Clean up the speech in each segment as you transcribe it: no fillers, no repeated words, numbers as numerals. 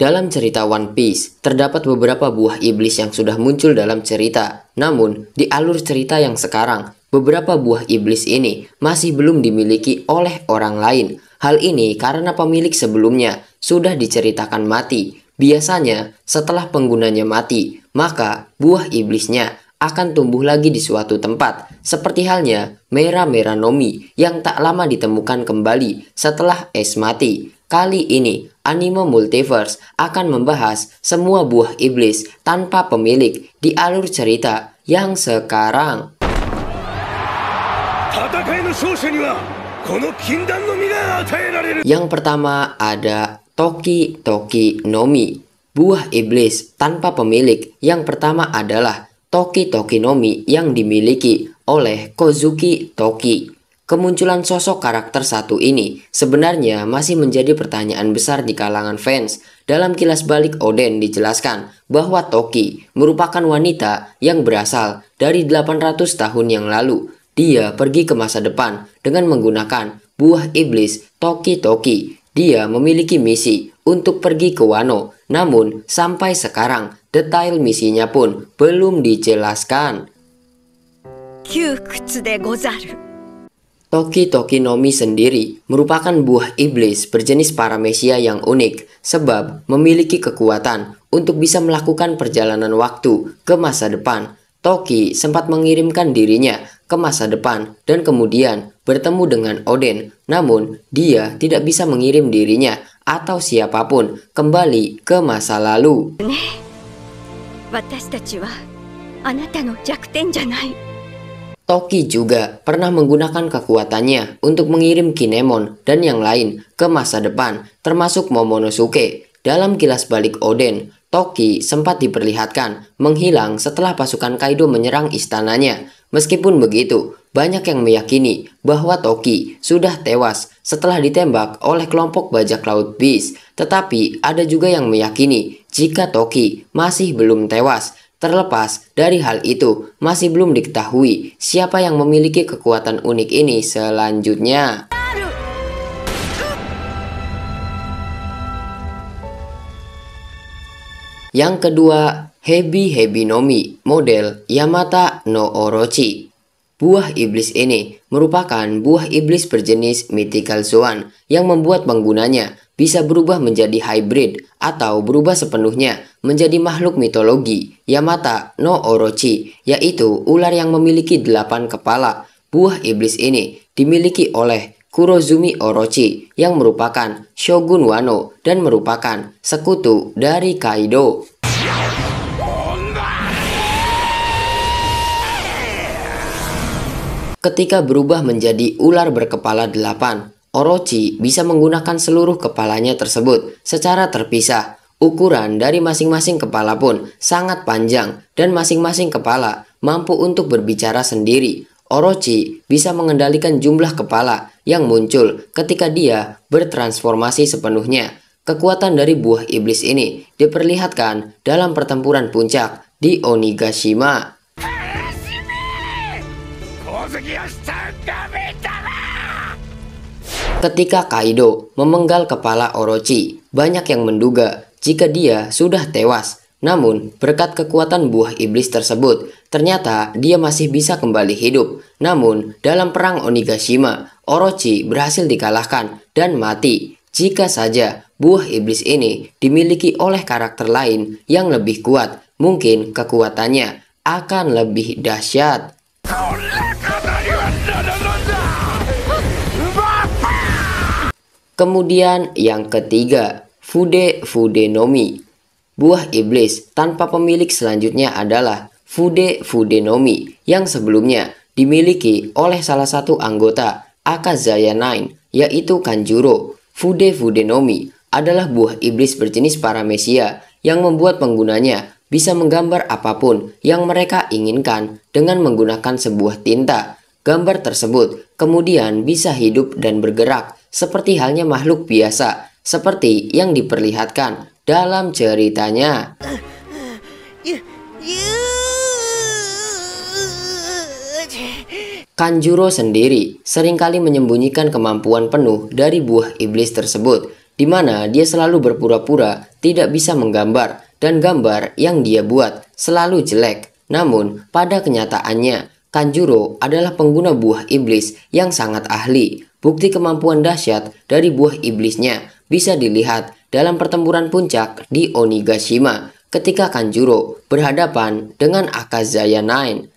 Dalam cerita One Piece, terdapat beberapa buah iblis yang sudah muncul dalam cerita. Namun, di alur cerita yang sekarang, beberapa buah iblis ini masih belum dimiliki oleh orang lain. Hal ini karena pemilik sebelumnya sudah diceritakan mati. Biasanya, setelah penggunanya mati, maka buah iblisnya akan tumbuh lagi di suatu tempat. Seperti halnya Mera Meranomi yang tak lama ditemukan kembali setelah Ace mati. Kali ini, anime Multiverse akan membahas semua buah iblis tanpa pemilik di alur cerita yang sekarang. Yang pertama ada Toki Toki Nomi, buah iblis tanpa pemilik. Yang pertama adalah Toki Toki Nomi yang dimiliki oleh Kozuki Toki. Kemunculan sosok karakter satu ini sebenarnya masih menjadi pertanyaan besar di kalangan fans. Dalam kilas balik Oden dijelaskan bahwa Toki merupakan wanita yang berasal dari 800 tahun yang lalu. Dia pergi ke masa depan dengan menggunakan buah iblis Toki Toki. Dia memiliki misi untuk pergi ke Wano, namun sampai sekarang detail misinya pun belum dijelaskan. Toki Toki Nomi sendiri merupakan buah iblis berjenis paramesia yang unik sebab memiliki kekuatan untuk bisa melakukan perjalanan waktu ke masa depan. Toki sempat mengirimkan dirinya ke masa depan dan kemudian bertemu dengan Oden, namun dia tidak bisa mengirim dirinya atau siapapun kembali ke masa lalu. Toki juga pernah menggunakan kekuatannya untuk mengirim Kinemon dan yang lain ke masa depan, termasuk Momonosuke. Dalam kilas balik Oden, Toki sempat diperlihatkan menghilang setelah pasukan Kaido menyerang istananya. Meskipun begitu, banyak yang meyakini bahwa Toki sudah tewas setelah ditembak oleh kelompok bajak laut Beast. Tetapi ada juga yang meyakini jika Toki masih belum tewas. Terlepas dari hal itu, masih belum diketahui siapa yang memiliki kekuatan unik ini selanjutnya. Yang kedua, Hebi Nomi, model Yamata no Orochi. Buah iblis ini merupakan buah iblis berjenis Mythical Swan yang membuat penggunanya bisa berubah menjadi hybrid atau berubah sepenuhnya menjadi makhluk mitologi Yamata no Orochi, yaitu ular yang memiliki 8 kepala. Buah iblis ini dimiliki oleh Kurozumi Orochi yang merupakan Shogun Wano dan merupakan sekutu dari Kaido. Ketika berubah menjadi ular berkepala 8, Orochi bisa menggunakan seluruh kepalanya tersebut secara terpisah. Ukuran dari masing-masing kepala pun sangat panjang dan masing-masing kepala mampu untuk berbicara sendiri. Orochi bisa mengendalikan jumlah kepala yang muncul ketika dia bertransformasi sepenuhnya. Kekuatan dari buah iblis ini diperlihatkan dalam pertempuran puncak di Onigashima. Ketika Kaido memenggal kepala Orochi, banyak yang menduga jika dia sudah tewas. Namun, berkat kekuatan buah iblis tersebut, ternyata dia masih bisa kembali hidup. Namun, dalam perang Onigashima, Orochi berhasil dikalahkan dan mati. Jika saja buah iblis ini dimiliki oleh karakter lain yang lebih kuat, mungkin kekuatannya akan lebih dahsyat. Kemudian yang ketiga, Fude Nomi. Buah iblis tanpa pemilik selanjutnya adalah Fude Nomi yang sebelumnya dimiliki oleh salah satu anggota Akazaya Nine, yaitu Kanjuro. Fude Nomi adalah buah iblis berjenis paramesia yang membuat penggunanya bisa menggambar apapun yang mereka inginkan dengan menggunakan sebuah tinta. Gambar tersebut kemudian bisa hidup dan bergerak seperti halnya makhluk biasa, seperti yang diperlihatkan dalam ceritanya. Kanjuro sendiri seringkali menyembunyikan kemampuan penuh dari buah iblis tersebut. di mana dia selalu berpura-pura tidak bisa menggambar dan gambar yang dia buat selalu jelek. Namun, pada kenyataannya, Kanjuro adalah pengguna buah iblis yang sangat ahli. Bukti kemampuan dahsyat dari buah iblisnya bisa dilihat dalam pertempuran puncak di Onigashima ketika Kanjuro berhadapan dengan Akazaya Nine.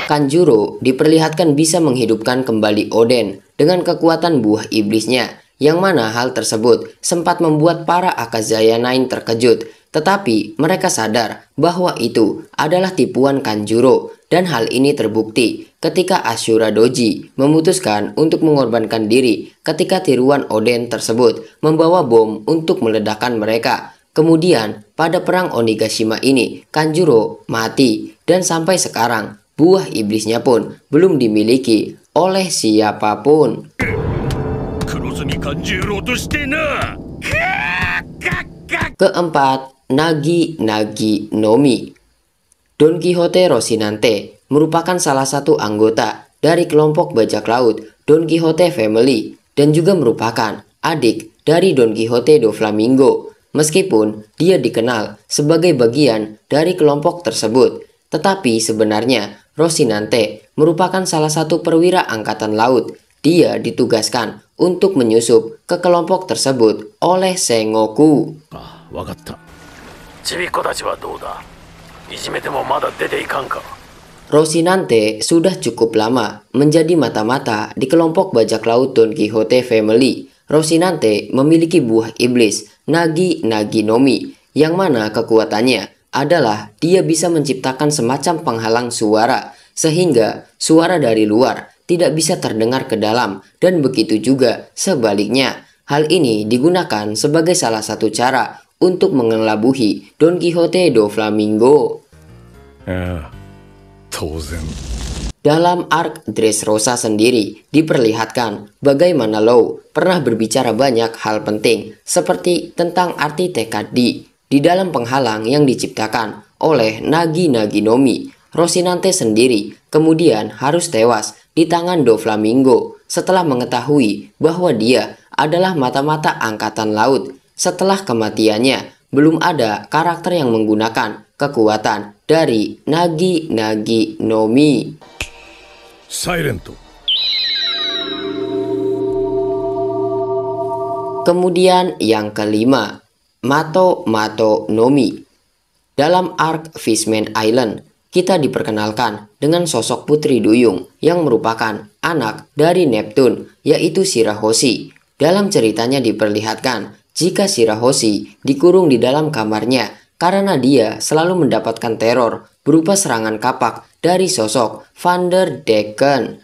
Kanjuro diperlihatkan bisa menghidupkan kembali Oden dengan kekuatan buah iblisnya, yang mana hal tersebut sempat membuat para Akazaya Nine terkejut, tetapi mereka sadar bahwa itu adalah tipuan Kanjuro, dan hal ini terbukti ketika Ashura Doji memutuskan untuk mengorbankan diri ketika tiruan Oden tersebut membawa bom untuk meledakkan mereka. Kemudian pada perang Onigashima ini Kanjuro mati, dan sampai sekarang buah iblisnya pun belum dimiliki oleh siapapun. Keempat, Nagi Nomi. Don Quixote Rocinante merupakan salah satu anggota dari kelompok bajak laut Don Quixote Family dan juga merupakan adik dari Don Quixote do Flamingo. Meskipun dia dikenal sebagai bagian dari kelompok tersebut, tetapi sebenarnya Rocinante merupakan salah satu perwira angkatan laut. Dia ditugaskan untuk menyusup ke kelompok tersebut oleh Sengoku. Rocinante sudah cukup lama menjadi mata-mata di kelompok bajak laut Don Quixote Family. Rocinante memiliki buah iblis Nagi Nomi, yang mana kekuatannya adalah dia bisa menciptakan semacam penghalang suara, sehingga suara dari luar tidak bisa terdengar ke dalam, dan begitu juga sebaliknya. Hal ini digunakan sebagai salah satu cara untuk mengelabuhi Don Quixote do Flamingo. Dalam arc Dressrosa sendiri diperlihatkan bagaimana Law pernah berbicara banyak hal penting seperti tentang arti tekad di dalam penghalang yang diciptakan oleh Nagi Nomi. Rocinante sendiri kemudian harus tewas di tangan Do Flamingo setelah mengetahui bahwa dia adalah mata-mata angkatan laut. Setelah kematiannya, belum ada karakter yang menggunakan kekuatan dari Nagi Nomi. Silent. Kemudian yang kelima, Mato Nomi. Dalam arc Fishman Island, kita diperkenalkan dengan sosok Putri Duyung yang merupakan anak dari Neptune, yaitu Shirahoshi. Dalam ceritanya diperlihatkan jika Shirahoshi dikurung di dalam kamarnya karena dia selalu mendapatkan teror berupa serangan kapak dari sosok Vanderdecken.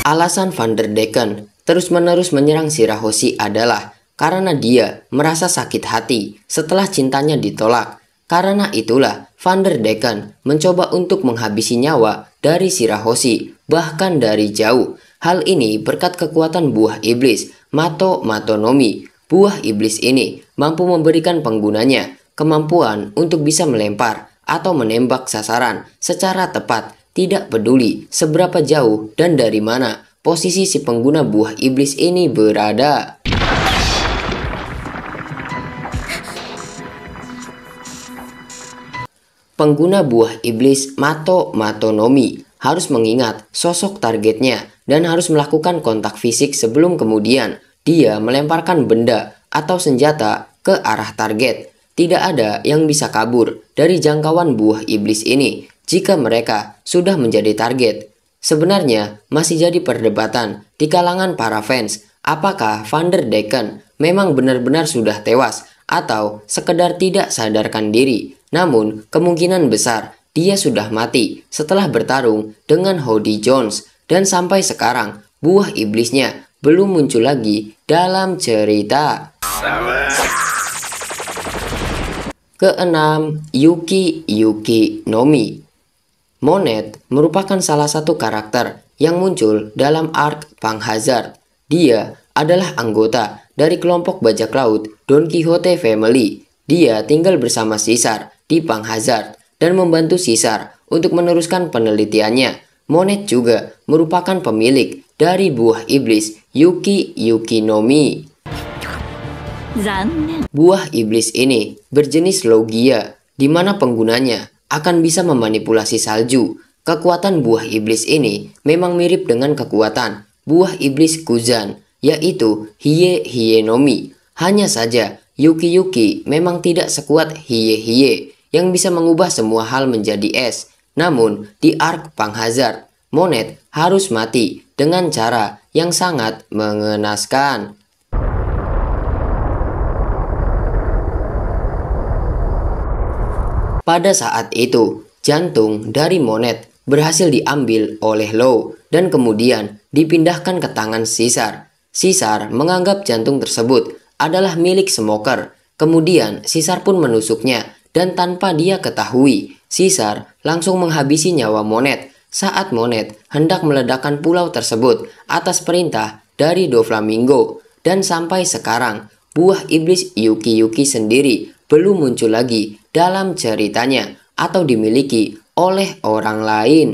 Alasan Vanderdecken terus-menerus menyerang Shirahoshi adalah karena dia merasa sakit hati setelah cintanya ditolak. Karena itulah Vanderdecken mencoba untuk menghabisi nyawa dari Shirahoshi, bahkan dari jauh. Hal ini berkat kekuatan buah iblis Mato Nomi. Buah iblis ini mampu memberikan penggunanya kemampuan untuk bisa melempar atau menembak sasaran secara tepat, tidak peduli seberapa jauh dan dari mana posisi si pengguna buah iblis ini berada. Pengguna buah iblis Mato Nomi harus mengingat sosok targetnya dan harus melakukan kontak fisik sebelum kemudian dia melemparkan benda atau senjata ke arah target. Tidak ada yang bisa kabur dari jangkauan buah iblis ini jika mereka sudah menjadi target. Sebenarnya masih jadi perdebatan di kalangan para fans apakah Vanderdecken memang benar-benar sudah tewas atau sekedar tidak sadarkan diri. Namun kemungkinan besar dia sudah mati setelah bertarung dengan Hody Jones, dan sampai sekarang buah iblisnya belum muncul lagi dalam cerita. Keenam, Yuki Nomi. Monet merupakan salah satu karakter yang muncul dalam arc Punk Hazard. Dia adalah anggota dari kelompok bajak laut Don Quixote Family. Dia tinggal bersama Caesar di Panghazard dan membantu Caesar untuk meneruskan penelitiannya. Monet juga merupakan pemilik dari buah iblis Yuki no Mi. Buah iblis ini berjenis Logia, di mana penggunanya akan bisa memanipulasi salju. Kekuatan buah iblis ini memang mirip dengan kekuatan buah iblis Kuzan, yaitu Hie no Mi. Hanya saja Yuki memang tidak sekuat Hie yang bisa mengubah semua hal menjadi es. Namun di Arc Panghazard, Monet harus mati dengan cara yang sangat mengenaskan. Pada saat itu, jantung dari Monet berhasil diambil oleh Law dan kemudian dipindahkan ke tangan Caesar. Caesar menganggap jantung tersebut adalah milik Smoker. Kemudian Caesar pun menusuknya dan tanpa dia ketahui, Caesar langsung menghabisi nyawa Monet saat Monet hendak meledakkan pulau tersebut atas perintah dari Doflamingo. Dan sampai sekarang, buah iblis Yuki sendiri belum muncul lagi dalam ceritanya atau dimiliki oleh orang lain.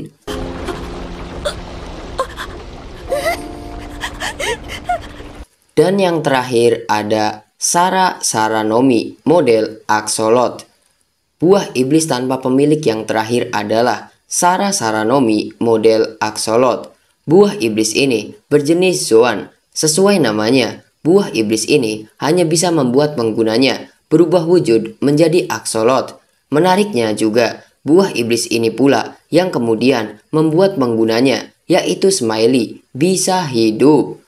Dan yang terakhir ada Sara no Mi model Axolot. Buah iblis tanpa pemilik yang terakhir adalah Sara no Mi model Axolot. Buah iblis ini berjenis Zoan. Sesuai namanya, buah iblis ini hanya bisa membuat penggunanya berubah wujud menjadi Axolot. Menariknya juga, buah iblis ini pula yang kemudian membuat penggunanya, yaitu Smiley, bisa hidup.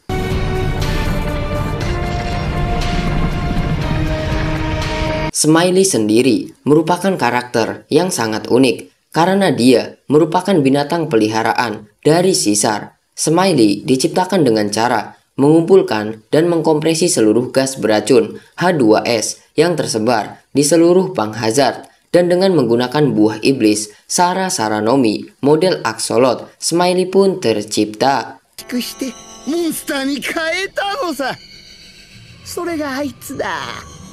Smiley sendiri merupakan karakter yang sangat unik karena dia merupakan binatang peliharaan dari Caesar. Smiley diciptakan dengan cara mengumpulkan dan mengkompresi seluruh gas beracun H2S yang tersebar di seluruh Panghazard, dan dengan menggunakan buah iblis Sara no Mi model Axolot, Smiley pun tercipta.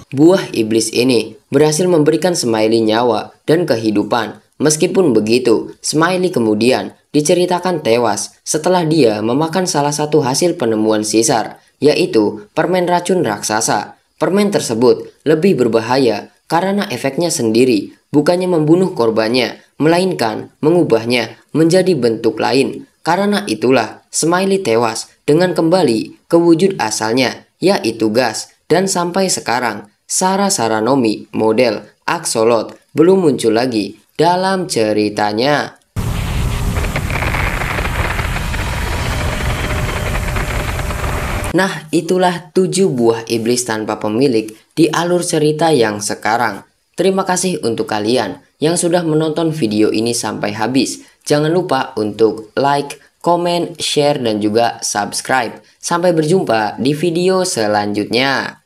Buah iblis ini berhasil memberikan Smiley nyawa dan kehidupan. Meskipun begitu, Smiley kemudian diceritakan tewas setelah dia memakan salah satu hasil penemuan Caesar, yaitu permen racun raksasa. Permen tersebut lebih berbahaya karena efeknya sendiri bukannya membunuh korbannya, melainkan mengubahnya menjadi bentuk lain. Karena itulah Smiley tewas dengan kembali ke wujud asalnya, yaitu gas. Dan sampai sekarang, Sara no Mi model Axolot belum muncul lagi dalam ceritanya. Nah, itulah 7 buah iblis tanpa pemilik di alur cerita yang sekarang. Terima kasih untuk kalian yang sudah menonton video ini sampai habis. Jangan lupa untuk like, komen, share, dan juga subscribe. Sampai berjumpa di video selanjutnya.